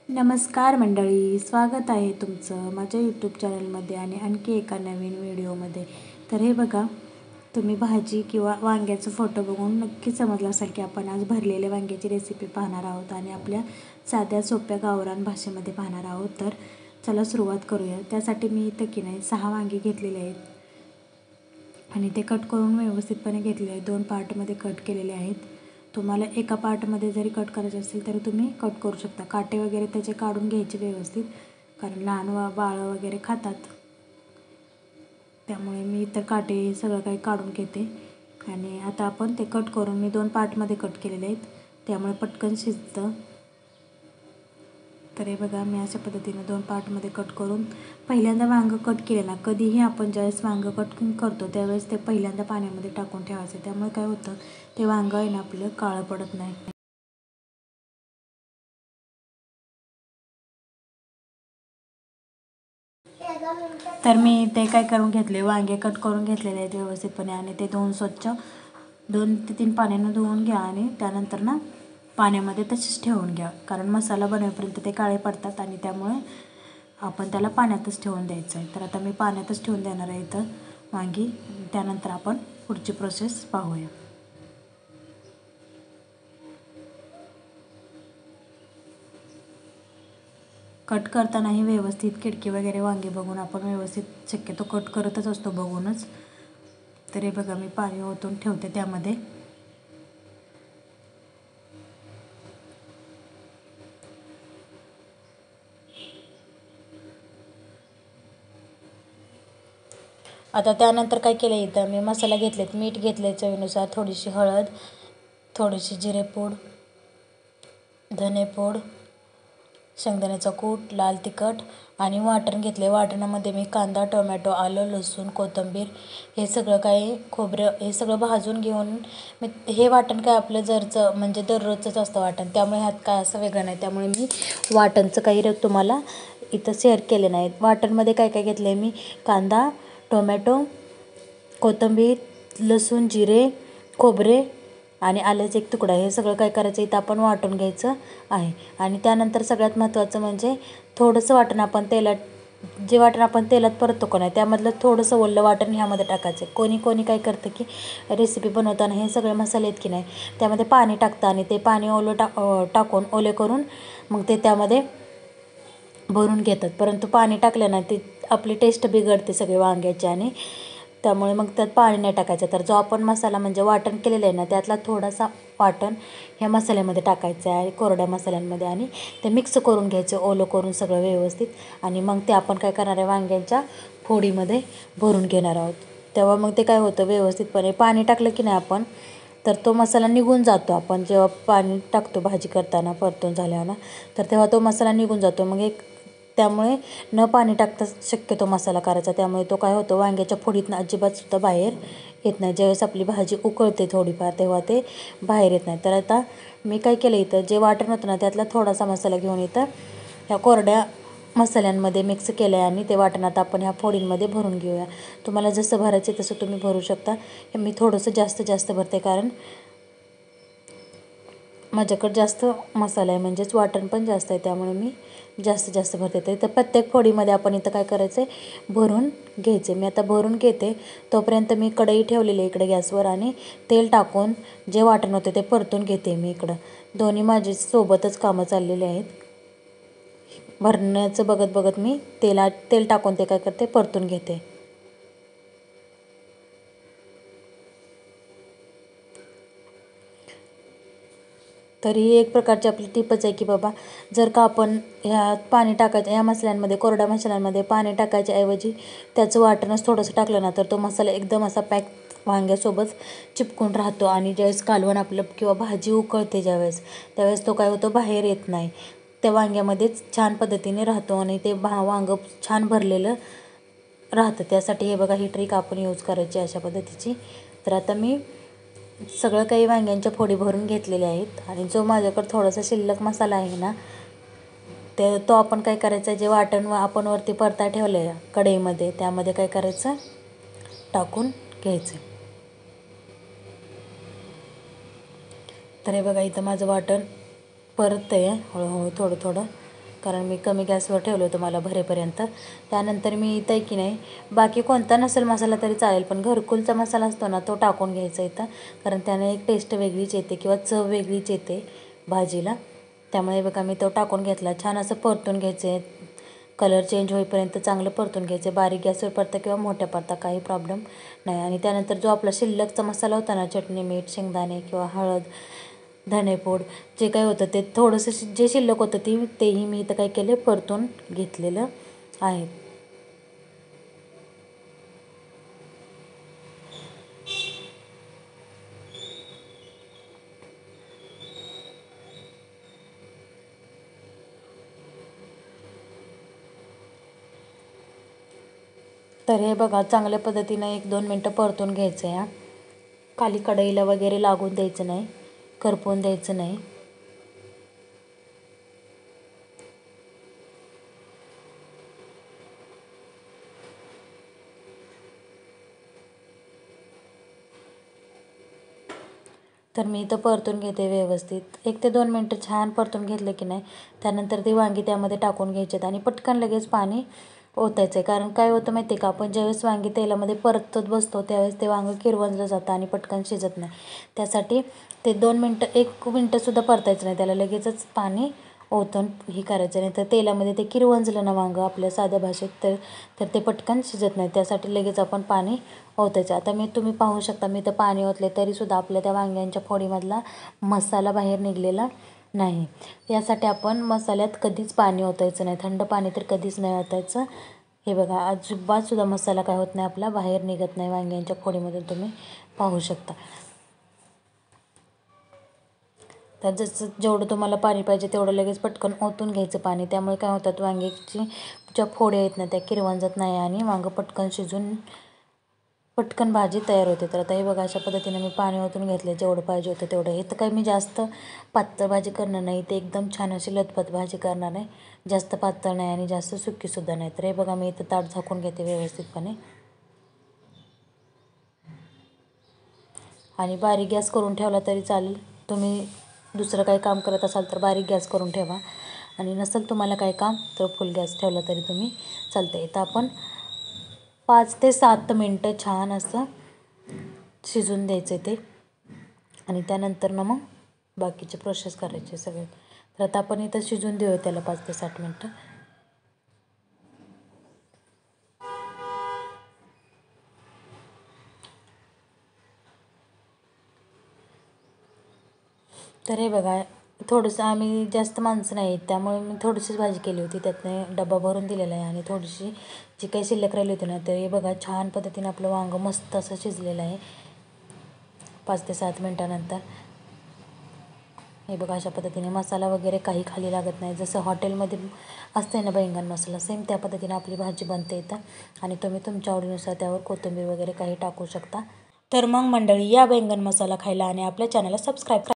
नमस्कार मंडळी, स्वागत आहे तुमचं माझ्या यूट्यूब चॅनलमध्ये आणि आणखी एका नवीन व्हिडिओमध्ये. तर हे बघा, तुम्ही भाजी किंवा वांग्याचं फोटो बघून नक्की समजलं असेल की आपण आज भरलेल्या वांग्याची रेसिपी पाहणार आहोत आणि आपल्या साध्या सोप्या गावरान भाषेमध्ये पाहणार आहोत. तर चला सुरुवात करूया. त्यासाठी मी इथं की नाही 6 वांगी घेतलेले आहेत आणि ते कट करून व्यवस्थितपणे घेतले आहेत. 2 पार्टमध्ये कट केलेले आहेत. तुम्हाला एका पार्टमध्ये जरी कट करायचे असेल तरी तुम्ही कट करू शकता. काटे वगैरे त्याचे काढून घ्यायचे व्यवस्थित, कारण लहान बाळं वगैरे खातात. त्यामुळे मी इतर काटे सगळं काही काढून घेते. आणि आता आपण ते कट करून मी 2 पार्टमध्ये कट केलेले आहेत, त्यामुळे पटकन शिजतं. तर हे बघा, मी अशा पद्धतीने 2 पार्टमध्ये कट करून पहिल्यांदा वांगं कट केलं ना, कधीही आपण ज्यावेळेस वांगं कट करतो त्यावेळेस ते पहिल्यांदा पाण्यामध्ये टाकून ठेवायचं. त्यामुळे काय होतं, ते वांगं आहे ना आपलं काळं पडत नाही. तर मी ते काय करून घेतले, वांगे कट करून घेतलेले आहेत व्यवस्थितपणे आणि ते धुवून स्वच्छ 2 ते 3 पाण्यानं धुवून घ्या आणि त्यानंतर ना पाण्यामध्ये तसेच ठेवून घ्या, कारण मसाला बनवेपर्यंत ते काळे पडतात आणि त्यामुळे आपण त्याला पाण्यातच ठेवून द्यायचं आहे. तर आता मी पाण्यातच ठेवून देणार आहे इथं वांगी. त्यानंतर आपण पुढची प्रोसेस पाहूया. कट करतानाही व्यवस्थित खिडकी वगैरे वांगी बघून आपण व्यवस्थित शक्यतो कट करतच असतो बघूनच. तर हे बघा, मी पाणी ओतून ठेवते त्यामध्ये. आता त्यानंतर काय केलं, इथं मी मसाला घेतलेत, मीठ घेतले चवीनुसार, थोडीशी हळद, थोडीशी जिरेपूड, धनेपूड, शेंगदाण्याचा कूट, लाल तिखट आणि वाटण घेतले. वाटणामध्ये मी कांदा, टोमॅटो, आलं, लसूण, कोथिंबीर हे सगळं काही, खोबरं हे सगळं भाजून घेऊन मी हे वाटण काय आपलं जरचं म्हणजे दररोजचंच असतं वाटण, त्यामुळे ह्यात काय असं वेगळं नाही. त्यामुळे मी वाटणचं काही तुम्हाला इथं शेअर केले नाही. वाटणमध्ये काय काय घेतलं आहे मी, कांदा, टोमॅटो, कोथिंबीर, लसूण, जिरे, खोबरे आणि आल्याचा एक तुकडा, हे सगळं काय करायचं इथं आपण वाटून घ्यायचं आहे. आणि त्यानंतर सगळ्यात महत्त्वाचं म्हणजे थोडंसं वाटण आपण तेलात, जे वाटण आपण तेलात परततो का नाही त्यामधलं थोडंसं ओलं वाटण ह्यामध्ये टाकायचं. कोणी काय करतं की रेसिपी बनवताना हे सगळे मसाले आहेत की नाही त्यामध्ये पाणी टाकतं आणि ते पाणी ओलं टाकून ओले करून मग ते त्यामध्ये भरून घेतात. परंतु पाणी टाकलं ना ते आपली टेस्ट बिघडते सगळे वांग्याची, आणि त्यामुळे मग त्यात पाणी नाही टाकायचं. तर जो आपण मसाला म्हणजे वाटण केलेलं आहे ना त्यातला थोडासा वाटण ह्या मसाल्यामध्ये टाकायचं आहे, कोरड्या मसाल्यांमध्ये, आणि ते मिक्स करून घ्यायचं ओलं करून सगळं व्यवस्थित. आणि मग ते आपण काय करणार आहे, वांग्यांच्या फोडीमध्ये भरून घेणार आहोत. तेव्हा मग ते काय होतं, व्यवस्थितपणे पाणी टाकलं की नाही आपण तर तो मसाला निघून जातो. आपण जेव्हा पाणी टाकतो भाजी करताना परतून झाल्यावर ना, तर तेव्हा तो मसाला निघून जातो. मग त्यामुळे न पाणी टाकता शक्यतो मसाला करायचा. त्यामुळे तो काय होतो, वांग्याच्या फोडीतनं अजिबातसुद्धा बाहेर येत नाही. ज्यावेळेस आपली भाजी उकळते थोडीफार तेव्हा ते बाहेर येत नाही. तर आता मी काय केलं, इथं जे वाटण होतं ना त्यातला थोडासा मसाला घेऊन इथं ह्या कोरड्या मसाल्यांमध्ये मिक्स केलं आहे आणि ते वाटण आता आपण ह्या फोडींमध्ये भरून घेऊया. तुम्हाला जसं भरायचं तसं तुम्ही भरू शकता. मी थोडंसं जास्त भरते, कारण माझ्याकडे जास्त मसाला आहे, म्हणजेच वाटण पण जास्त आहे, त्यामुळे मी जास्त भरते. तर इथं प्रत्येक फोडीमध्ये आपण इथं काय करायचं आहे, भरून घ्यायचे. मी आता भरून घेते. तोपर्यंत मी कढई ठेवलेली आहे इकडे गॅसवर आणि तेल टाकून जे वाटण होते ते परतून घेते मी इकडं. दोन्ही माझी सोबतच कामं चाललेली आहेत. भरण्याचं बघत मी तेल टाकून ते काय करते, परतून घेते. तर ही एक प्रकारची आपली टिपच आहे की बाबा, जर का आपण ह्या पाणी टाकायचं, ह्या मसाल्यांमध्ये कोरड्या मसाल्यांमध्ये पाणी टाकायच्या ऐवजी त्याचं वाटणच थोडंसं टाकलं ना तर तो मसाला एकदम असा पॅक वांग्यासोबत चिपकून राहतो. आणि ज्यावेळेस कालवण आपलं किंवा भाजी उकळते त्यावेळेस तो काय होतो, बाहेर येत नाही. त्या वांग्यामध्येच छान पद्धतीने राहतो आणि ते वांगं छान भरलेलं राहतं. त्यासाठी हे बघा, ही ट्रिक आपण यूज करायची अशा पद्धतीची. तर आता मी सगळं काही वांग्यांच्या फोडी भरून घेतलेल्या आहेत आणि जो माझ्याकडे थोडासा शिल्लक मसाला आहे ना तो आपण काय करायचं, जे वाटण आपण वरती परता ठेवलं आहे कढईमध्ये त्यामध्ये काय करायचं, टाकून घ्यायचं. तर हे बघा, इथं माझं वाटण परततं आहे हळूहळू थोडं. कारण मी कमी गॅसवर ठेवलं होतं मला भरेपर्यंत. त्यानंतर मी इथं की नाही बाकी कोणता नसेल मसाला तरी चालेल, पण घरकुलचा मसाला असतो ना तो टाकून घ्यायचा इथं, कारण त्याने एक टेस्ट वेगळीच येते किंवा चव वेगळीच येते भाजीला. त्यामुळे बघा मी तो टाकून घेतला. छान असं परतून घ्यायचे, कलर चेंज होईपर्यंत चांगलं परतून घ्यायचे. बारीक गॅसवर परता किंवा मोठ्या परता काही प्रॉब्लेम नाही. आणि त्यानंतर जो आपला शिल्लकचा मसाला होता ना, चटणी मीठ शेंगदाणे किंवा हळद धणेपूड जे काही होतं ते थोडंसं जे शिल्लक होतं तेही मी इथं काय केले परतून घेतलेलं आहे. तर हे बघा चांगल्या पद्धतीनं 1-2 मिनटं परतून घ्यायचं आहे. खाली कढईला वगैरे लागून द्यायचं नाही, करपवून द्यायचं नाही. तर मी इथं परतून घेते व्यवस्थित. 1 ते 2 मिनटं छान परतून घेतलं की नाही, त्यानंतर ती वांगी त्यामध्ये टाकून घ्यायची आणि पटकन लगेच पाणी ओतायचं आहे. कारण काय होतं माहिती आहे का, आपण ज्यावेळेस वांगी तेलामध्ये परतत बसतो त्यावेळेस ते वांगं किरवजलं जातं आणि पटकन शिजत नाही. त्यासाठी ते 2 मिनटं 1 मिनटंसुद्धा परतायचं नाही, त्याला लगेचच पाणी ओतून ही करायचं. नाही तर तेलामध्ये ते किरवंजलं ना वांगं आपल्या साध्या भाषेत तर ते पटकन शिजत नाही. त्यासाठी लगेच आपण पाणी ओतायचं. आता तुम्ही पाहू शकता मी तर पाणी ओतले तरीसुद्धा आपल्या त्या वांग्यांच्या फोडीमधला मसाला बाहेर निघलेला नाही. यासाठी आपण मसाल्यात कधीच पाणी ओतायचं नाही, थंड पाणी तर कधीच नाही ओतायचं. हे बघा अजिबातसुद्धा मसाला काय होत नाही आपला, बाहेर निघत नाही वांग्यांच्या फोडीमधून, तुम्ही पाहू शकता. तर जसं जेवढं तुम्हाला पाणी पाहिजे तेवढं लगेच पटकन ओतून घ्यायचं पाणी. त्यामुळे काय होतात वांग्याची ज्या फोड्या आहेत ना त्या किरवंजत नाही आणि वांगं पटकन शिजून पटकन भाजी तयार होते. तर आता हे बघा अशा पद्धतीने मी पाणी ओतून घेतले जेवढं पाहिजे होतं तेवढं. हे तर काही मी जास्त पातळ भाजी करणार नाही, ते एकदम छान अशी लथपथ भाजी करणार आहे, जास्त पातळ नाही आणि जास्त सुकीसुद्धा नाही. तर हे बघा मी इथं ताट झाकून घेते व्यवस्थितपणे आणि बारीक गॅस करून ठेवला तरी चालेल. तुम्ही दुसरं काही काम करत असाल तर बारीक गॅस करून ठेवा आणि नसेल तुम्हाला काही काम तर फुल गॅस ठेवला तरी तुम्ही चालते. तर आपण 5 ते 7 मिनटं छान असं शिजून द्यायचं ते आणि त्यानंतर मग बाकीचे प्रोसेस करायचे सगळे. तर आता आपण इथं शिजून देऊ त्याला 5 ते 7 मिनटं. तर हे बघा थोडंसं आम्ही जास्त माणसं नाही आहेत त्यामुळे मी थोडीशीच भाजी केली होती, त्यातनं डबा भरून दिलेला आहे आणि थोडीशी जी काही शिल्लक राहिली होती ना, तर हे बघा छान पद्धतीने आपलं वांगं मस्त असं शिजलेलं आहे 5 ते 7 मिनटानंतर. हे बघा अशा पद्धतीने मसाला वगैरे काही खाली लागत नाही, जसं हॉटेलमध्ये असते ना बैंगन मसाला सेम त्या पद्धतीने आपली भाजी बनते इथं. आणि तुम्ही तुमच्या आवडीनुसार त्यावर कोथिंबीर वगैरे काही टाकू शकता. तर मग मंडळी या बैंगन मसाला खायला आणि आपल्या चॅनलला सबस्क्राईब